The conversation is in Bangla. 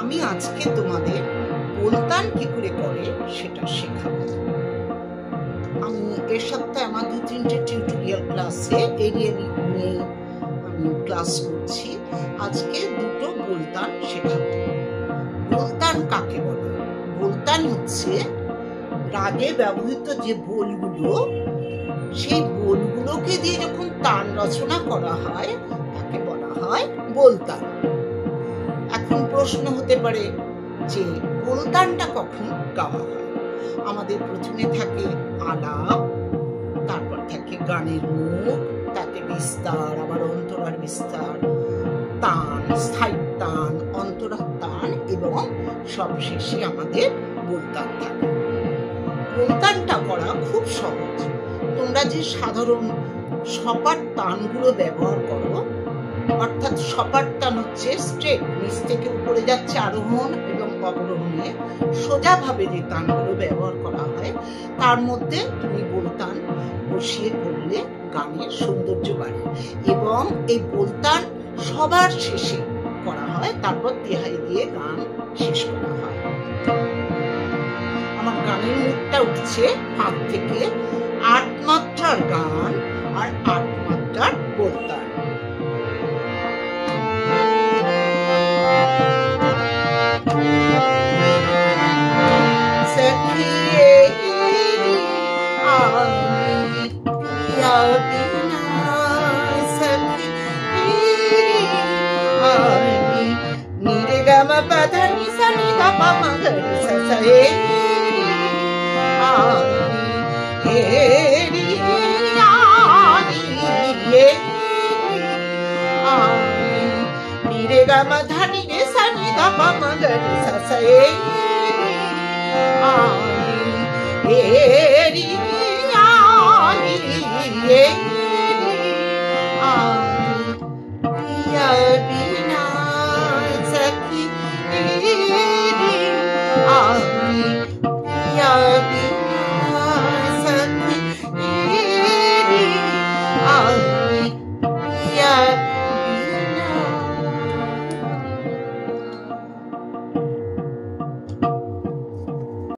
আমি আজকে তোমাদের বোলতান কি করে করে সেটা শেখাবো। আমি এর সপ্তাহে আমার 2-3টে টিউটোরিয়াল ক্লাসে এরিয়া নিয়ে আমি ক্লাস করছি। আজকে দুটো বোলতান শেখাবো। বোলতান কাকে বলে? বোলতান হচ্ছে রাগে ব্যবহৃত যে বোলগুলো, সেই বোলগুলোকে দিয়ে যখন তান রচনা করা হয় তাকে বলা হয় বোলতান। এখন প্রশ্ন হতে পারে যে বোলতানটা কখন গাওয়া হয়? আমাদের প্রথমে থাকে আলাপ, তারপর থাকে গানের মুখ, তাতে বিস্তার, আবার অন্তরার বিস্তার, তান, স্থায়ী তান, অন্তরার তান এবং সবশেষে আমাদের বোলতান থাকে। বোলতানটা করা খুব সহজ। তোমরা যে সাধারণ সপাট তানগুলো ব্যবহার করো, অর্থাৎ সপাট তান হচ্ছে স্ট্রেট, নিচ থেকে উপরে যাচ্ছে আরোহণ এবং অবরোহণে সোজাভাবে যে তানগুলো ব্যবহার করা হয়, তার মধ্যে তুমি বোলতান বসিয়ে করলে গানের সৌন্দর্য বাড়ে। এবং এই বোলতান সবার শেষে করা হয়, তারপর তেহাই দিয়ে গান শেষ করা হয়। আমার গানের মুখটা উঠছে 5 থেকে 8 মাত্রার গান আর 8 মাত্রার বোলতান।